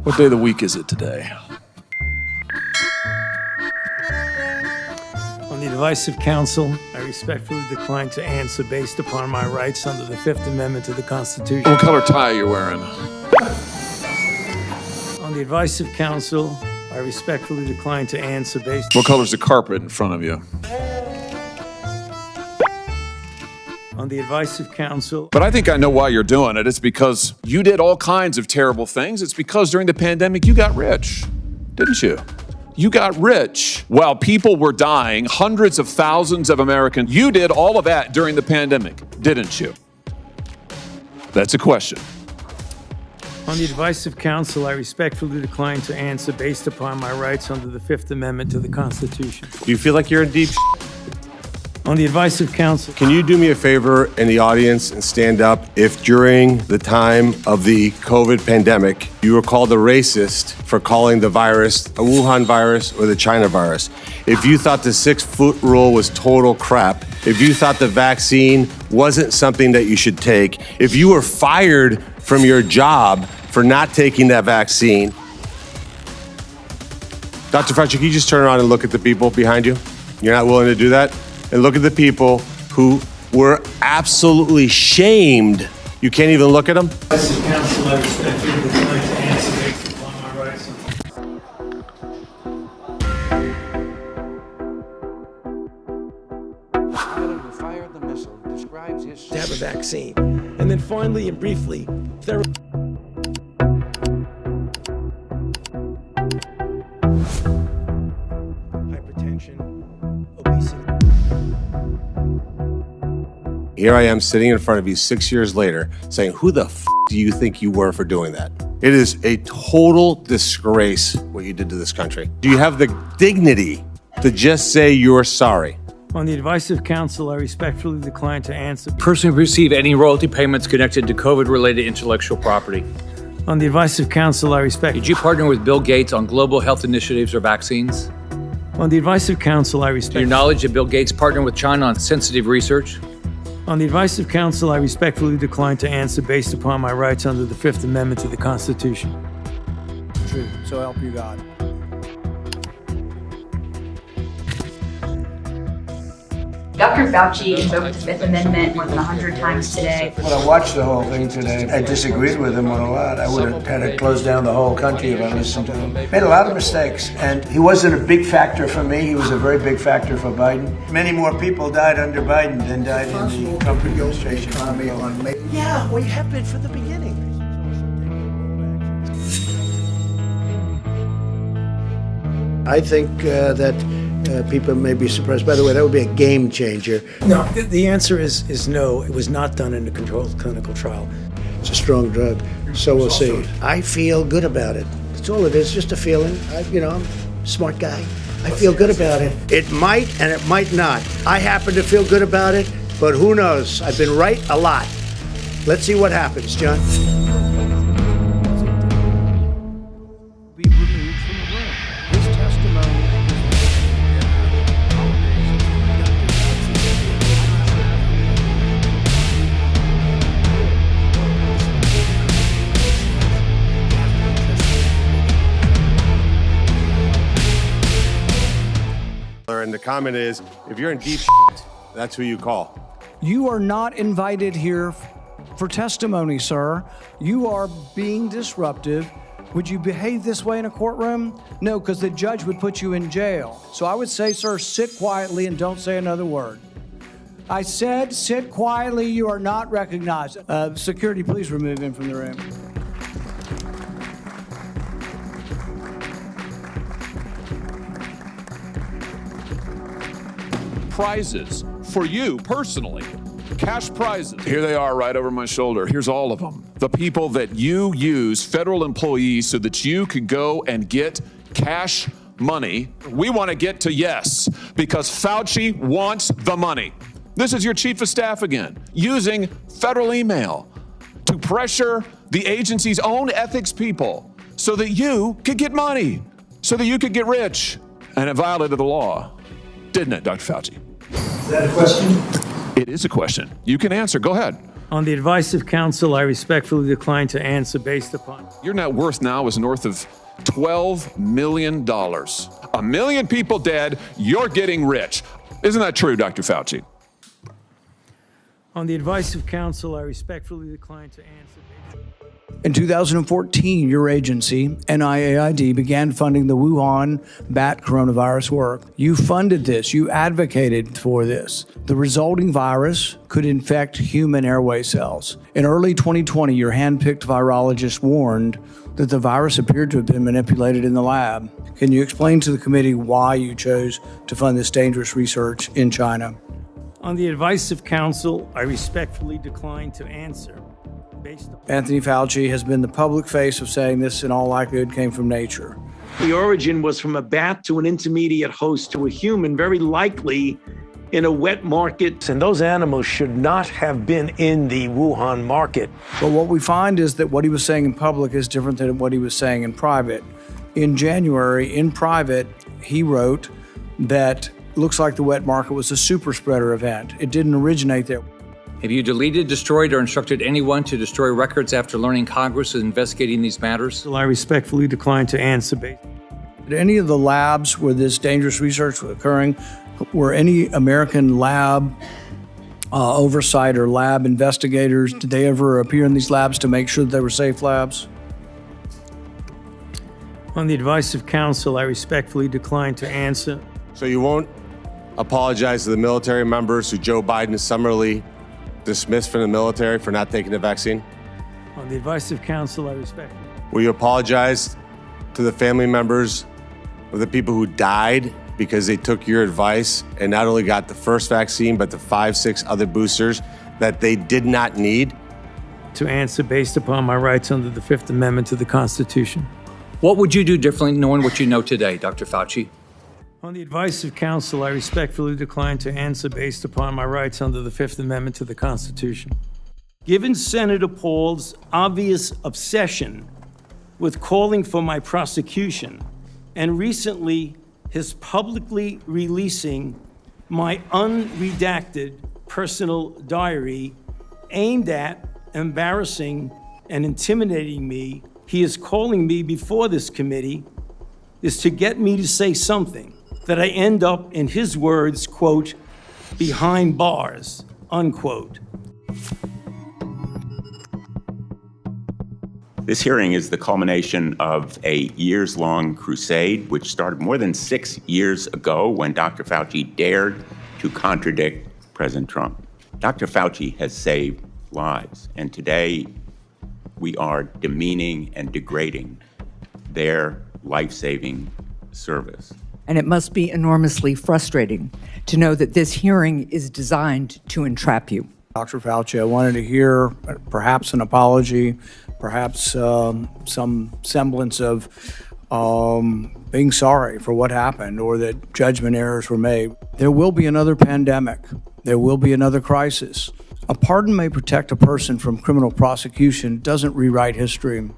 What day of the week is it today? On the advice of counsel, I respectfully decline to answer based upon my rights under the Fifth Amendment to the Constitution. What color tie are you wearing? On the advice of counsel, I respectfully decline to answer based... What color's the carpet in front of you? On the advice of counsel... But I think I know why you're doing it. It's because you did all kinds of terrible things. It's because during the pandemic, you got rich, didn't you? You got rich while people were dying, hundreds of thousands of Americans. You did all of that during the pandemic, didn't you? That's a question. On the advice of counsel, I respectfully decline to answer based upon my rights under the Fifth Amendment to the Constitution. Do you feel like you're in deep On the advice of counsel... Can you do me a favor in the audience and stand up if during the time of the COVID pandemic, you were called a racist for calling the virus a Wuhan virus or the China virus? If you thought the 6-foot rule was total crap, if you thought the vaccine wasn't something that you should take, if you were fired from your job for not taking that vaccine, Dr. Fauci, can you just turn around and look at the people behind you? You're not willing to do that? And look at the people who were absolutely shamed. You can't even look at them? Advice of counsel, I respectfully decline to answer based upon my rights The pilot who fired the missile describes his... To have a vaccine. And then finally and briefly, hypertension, obesity. Here I am sitting in front of you 6 years later saying, who the do you think you were for doing that? It is a total disgrace what you did to this country. Do you have the dignity to just say you're sorry? On the advice of counsel, I respectfully decline to answer. Personally receive any royalty payments connected to COVID-related intellectual property? On the advice of counsel, I respect. Did you partner with Bill Gates on global health initiatives or vaccines? On the advice of counsel, I To respect. your knowledge, did Bill Gates partner with China on sensitive research? On the advice of counsel, I respectfully decline to answer based upon my rights under the Fifth Amendment to the Constitution. True. So help you God. Dr. Fauci invoked the Fifth Amendment more than 100 times today. When I watched the whole thing today, I disagreed with him on a lot. I would have had to close down the whole country if I listened to him. Made a lot of mistakes, and he wasn't a big factor for me. He was a very big factor for Biden. Many more people died under Biden than died in the Trump administration. Yeah, we have been from the beginning. I think that people may be surprised. By the way, that would be a game changer. No, the answer is no. It was not done in a controlled clinical trial. It's a strong drug, so we'll see. I feel good about it. That's all it is, just a feeling. I'm a smart guy. I feel good about it. It might and it might not. I happen to feel good about it, but who knows? I've been right a lot. Let's see what happens, John. Be removed from the room. His testimony And the comment is, if you're in deep that's who you call. You are not invited here for testimony, sir. You are being disruptive. Would you behave this way in a courtroom? No, because the judge would put you in jail. So I would say, sir, sit quietly and don't say another word. I said, sit quietly. You are not recognized. Security, please remove him from the room. Prizes for you personally. Cash prizes. Here they are right over my shoulder. Here's all of them. The people that you use, federal employees, so that you could go and get cash money. We want to get to yes, because Fauci wants the money. This is your chief of staff again, using federal email to pressure the agency's own ethics people so that you could get money, so that you could get rich. And it violated the law, didn't it, Dr. Fauci? Is that a question? It is a question. You can answer. Go ahead. On the advice of counsel, I respectfully decline to answer based upon. Your net worth now is north of $12 million. 1 million people dead, you're getting rich. Isn't that true, Dr. Fauci? On the advice of counsel, I respectfully decline to answer based upon. In 2014, your agency, NIAID, began funding the Wuhan bat coronavirus work. You funded this. You advocated for this. The resulting virus could infect human airway cells. In early 2020, your hand-picked virologist warned that the virus appeared to have been manipulated in the lab. Can you explain to the committee why you chose to fund this dangerous research in China? On the advice of counsel, I respectfully decline to answer. Anthony Fauci has been the public face of saying this in all likelihood came from nature. The origin was from a bat to an intermediate host to a human, very likely in a wet market. And those animals should not have been in the Wuhan market. But what we find is that what he was saying in public is different than what he was saying in private. In January, in private, he wrote that looks like the wet market was a super spreader event. It didn't originate there. Have you deleted, destroyed, or instructed anyone to destroy records after learning Congress is investigating these matters? I respectfully decline to answer based. Did any of the labs where this dangerous research was occurring, were any American lab oversight or lab investigators, did they ever appear in these labs to make sure that they were safe labs? On the advice of counsel, I respectfully decline to answer. So you won't apologize to the military members who Joe Biden summarily dismissed from the military for not taking the vaccine? On the advice of counsel, I respectfully. Will you apologize to the family members of the people who died because they took your advice and not only got the first vaccine, but the 5-6 other boosters that they did not need? To answer based upon my rights under the Fifth Amendment to the Constitution. What would you do differently knowing what you know today, Dr. Fauci? On the advice of counsel, I respectfully decline to answer based upon my rights under the Fifth Amendment to the Constitution. Given Senator Paul's obvious obsession with calling for my prosecution and recently his publicly releasing my unredacted personal diary aimed at embarrassing and intimidating me, he is calling me before this committee is to get me to say something that I end up, in his words, quote, behind bars, unquote. This hearing is the culmination of a years-long crusade, which started more than 6 years ago when Dr. Fauci dared to contradict President Trump. Dr. Fauci has saved lives, and today we are demeaning and degrading their life-saving service. And it must be enormously frustrating to know that this hearing is designed to entrap you. Dr. Fauci, I wanted to hear perhaps an apology, perhaps some semblance of being sorry for what happened or that judgment errors were made. There will be another pandemic. There will be another crisis. A pardon may protect a person from criminal prosecution, doesn't rewrite history.